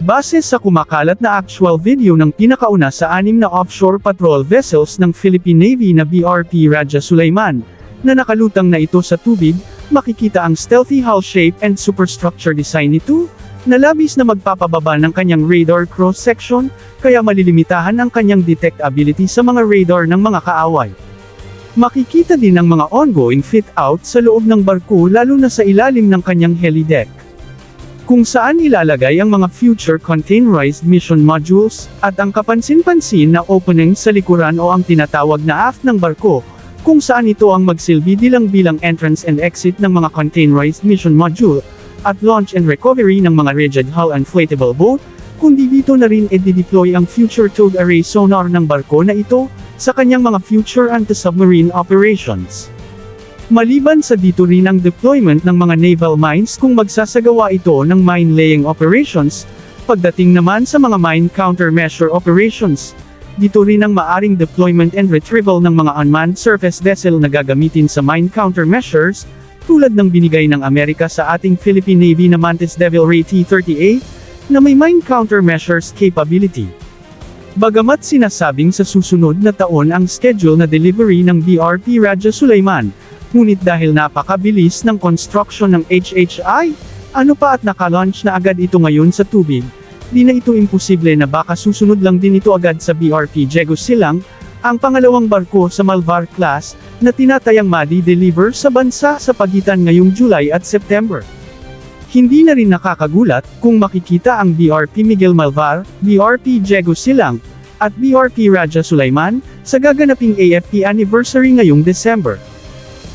Base sa kumakalat na actual video ng pinakauna sa 6 na offshore patrol vessels ng Philippine Navy na BRP Raja Sulaiman, na nakalutang na ito sa tubig, makikita ang stealthy hull shape and superstructure design nito, na labis na magpapababa ng kanyang radar cross-section, kaya malilimitahan ang kanyang detectability sa mga radar ng mga kaaway. Makikita din ang mga ongoing fit-out sa loob ng barko lalo na sa ilalim ng kanyang helideck, kung saan ilalagay ang mga future containerized mission modules, at ang kapansin-pansin na opening sa likuran o ang tinatawag na aft ng barko, kung saan ito ang magsilbi bilang entrance and exit ng mga containerized mission module, at launch and recovery ng mga rigid hull inflatable boat, kundi dito na rin i-deploy ang future towed array sonar ng barko na ito, sa kanyang mga future anti-submarine operations. Maliban sa dito rin ang deployment ng mga naval mines kung magsasagawa ito ng mine-laying operations, pagdating naman sa mga mine countermeasure operations. Dito rin ang maaring deployment and retrieval ng mga unmanned surface vessel na gagamitin sa mine countermeasures, tulad ng binigay ng Amerika sa ating Philippine Navy na Mantis Devil Ray T-30A, na may mine countermeasures capability. Bagamat sinasabing sa susunod na taon ang schedule na delivery ng BRP Raja Sulaiman, ngunit dahil napakabilis ng construction ng HHI, ano pa at naka-launch na agad ito ngayon sa tubig, di na ito imposible na baka susunod lang din ito agad sa BRP Diego Silang, ang pangalawang barko sa Malvar class, na tinatayang madi-deliver sa bansa sa pagitan ngayong July at September. Hindi na rin nakakagulat kung makikita ang BRP Miguel Malvar, BRP Diego Silang, at BRP Raja Sulaiman, sa gaganaping AFP anniversary ngayong December.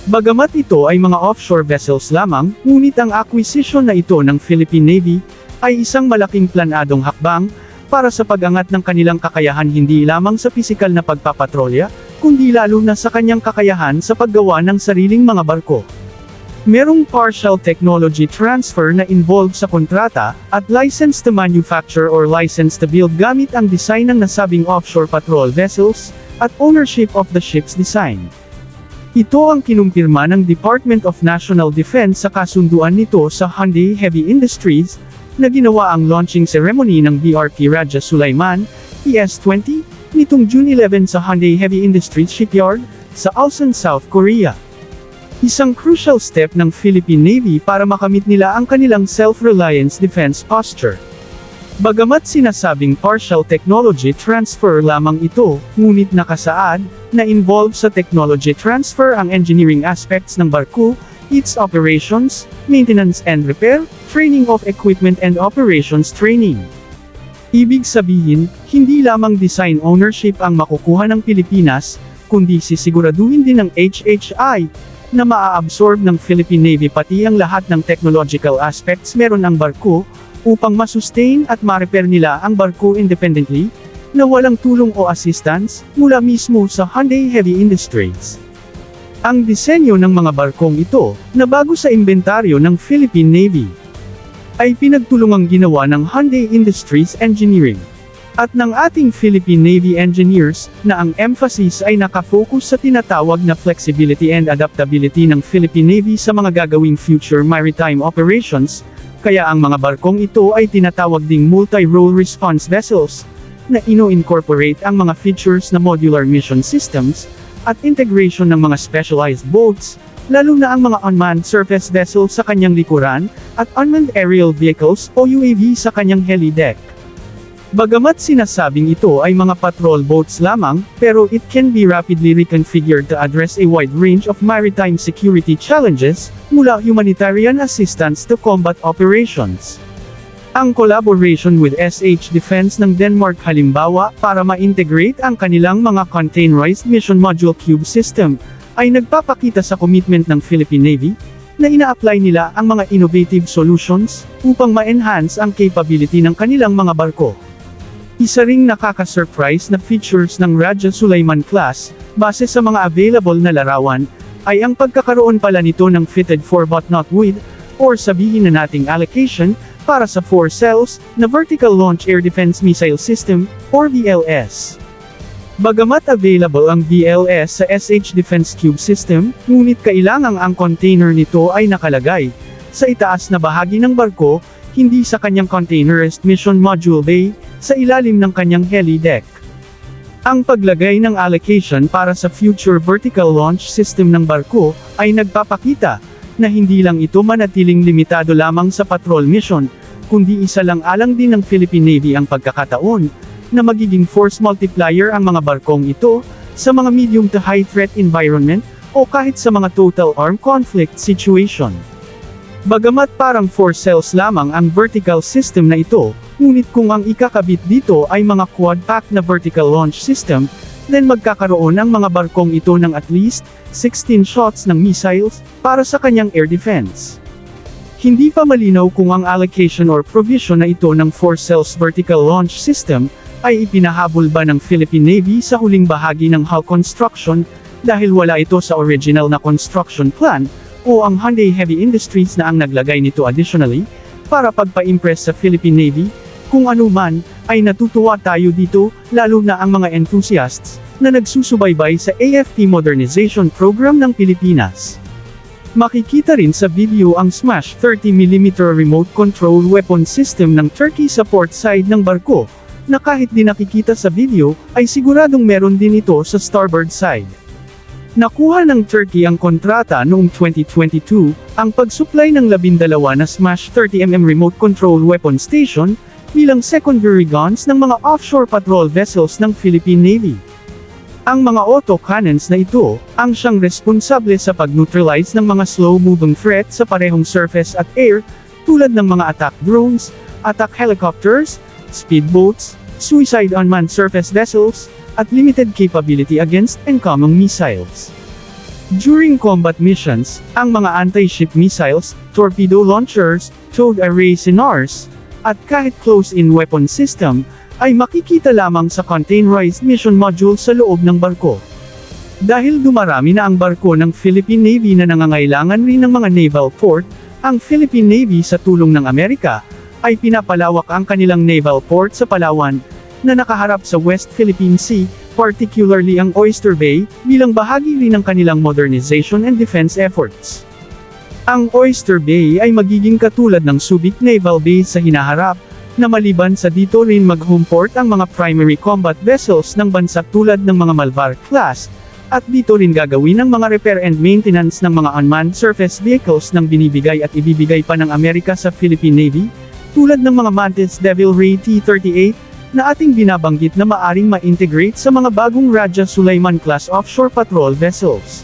Bagamat ito ay mga offshore vessels lamang, ngunit ang acquisition na ito ng Philippine Navy, ay isang malaking planadong hakbang, para sa pag-angat ng kanilang kakayahan hindi lamang sa pisikal na pagpapatrolya, kundi lalo na sa kanyang kakayahan sa paggawa ng sariling mga barko. Merong partial technology transfer na involved sa kontrata, at license to manufacture or license to build gamit ang design ng nasabing offshore patrol vessels, at ownership of the ship's design. Ito ang kinumpirma ng Department of National Defense sa kasunduan nito sa Hyundai Heavy Industries, na ginawa ang launching ceremony ng BRP Raja Sulaiman, ES-20, nitong June 11 sa Hyundai Heavy Industries Shipyard, sa Ulsan, South Korea. Isang crucial step ng Philippine Navy para makamit nila ang kanilang self-reliance defense posture. Bagamat sinasabing partial technology transfer lamang ito, ngunit nakasaad, na involved sa technology transfer ang engineering aspects ng barko, its operations, maintenance and repair, training of equipment and operations training. Ibig sabihin, hindi lamang design ownership ang makukuha ng Pilipinas, kundi sisiguraduhin din ng HHI, na maa-absorb ng Philippine Navy pati ang lahat ng technological aspects meron ang barko, upang masustain at ma-repair nila ang barko independently, na walang tulong o assistance, mula mismo sa Hyundai Heavy Industries. Ang disenyo ng mga barkong ito, na bago sa inventaryo ng Philippine Navy, ay pinagtulungang ginawa ng Hyundai Industries Engineering, at ng ating Philippine Navy engineers, na ang emphasis ay nakafocus sa tinatawag na flexibility and adaptability ng Philippine Navy sa mga gagawing future maritime operations, kaya ang mga barkong ito ay tinatawag ding multi-role response vessels, na ino-incorporate ang mga features na modular mission systems, at integration ng mga specialized boats, lalo na ang mga unmanned surface vessels sa kanyang likuran, at unmanned aerial vehicles o UAV sa kanyang helideck. Bagamat sinasabing ito ay mga patrol boats lamang, pero it can be rapidly reconfigured to address a wide range of maritime security challenges, mula humanitarian assistance to combat operations. Ang collaboration with SH Defense ng Denmark halimbawa para ma-integrate ang kanilang mga containerized mission module cube system, ay nagpapakita sa commitment ng Philippine Navy, na ina-apply nila ang mga innovative solutions, upang ma-enhance ang capability ng kanilang mga barko. Isa ring nakaka-surprise na features ng Raja Sulaiman class, base sa mga available na larawan, ay ang pagkakaroon pala nito ng fitted for but not with, or sabihin na nating allocation, para sa 4 cells, na Vertical Launch Air Defense Missile System, or VLS. Bagamat available ang VLS sa SH Defense Cube System, ngunit kailangang ang container nito ay nakalagay sa itaas na bahagi ng barko, hindi sa kanyang Containerized Mission Module Bay, sa ilalim ng kanyang heli deck. Ang paglagay ng allocation para sa future vertical launch system ng barko, ay nagpapakita, na hindi lang ito manatiling limitado lamang sa patrol mission, kundi isa lang alang din ng Philippine Navy ang pagkakataon, na magiging force multiplier ang mga barkong ito, sa mga medium to high threat environment, o kahit sa mga total armed conflict situation. Bagamat parang for sales lamang ang vertical system na ito, ngunit kung ang ikakabit dito ay mga quad-pack na vertical launch system, then magkakaroon ang mga barkong ito ng at least 16 shots ng missiles para sa kanyang air defense. Hindi pa malinaw kung ang allocation or provision na ito ng for sales vertical launch system ay ipinahabol ba ng Philippine Navy sa huling bahagi ng hull construction dahil wala ito sa original na construction plan, o ang Hyundai Heavy Industries na ang naglagay nito additionally, para pagpa-impress sa Philippine Navy. Kung ano man, ay natutuwa tayo dito, lalo na ang mga enthusiasts, na nagsusubaybay sa AFP modernization program ng Pilipinas. Makikita rin sa video ang Smash 30mm remote control weapon system ng Turkey sa port side ng barko, na kahit di nakikita sa video, ay siguradong meron din ito sa starboard side. Nakuha ng Turkey ang kontrata noong 2022, ang pagsupply ng 12 na Smash 30mm remote control weapon station, bilang secondary guns ng mga offshore patrol vessels ng Philippine Navy. Ang mga auto-cannons na ito, ang siyang responsable sa pag-neutralize ng mga slow-moving threat sa parehong surface at air, tulad ng mga attack drones, attack helicopters, speedboats, suicide unmanned surface vessels, at limited capability against incoming missiles. During combat missions, ang mga anti-ship missiles, torpedo launchers, towed array sonars, at kahit close-in weapon system, ay makikita lamang sa containerized mission module sa loob ng barko. Dahil dumarami na ang barko ng Philippine Navy na nangangailangan rin ng mga naval port, ang Philippine Navy sa tulong ng Amerika, ay pinapalawak ang kanilang naval port sa Palawan, na nakaharap sa West Philippine Sea, particularly ang Oyster Bay, bilang bahagi rin ng kanilang modernization and defense efforts. Ang Oyster Bay ay magiging katulad ng Subic Naval Base sa hinaharap, na maliban sa dito rin mag-home port ang mga primary combat vessels ng bansa tulad ng mga Malvar class, at dito rin gagawin ang mga repair and maintenance ng mga unmanned surface vehicles nang binibigay at ibibigay pa ng Amerika sa Philippine Navy, tulad ng mga Mantis Devil Ray T-38, na ating binabanggit na maaring ma-integrate sa mga bagong Raja Sulaiman class offshore patrol vessels.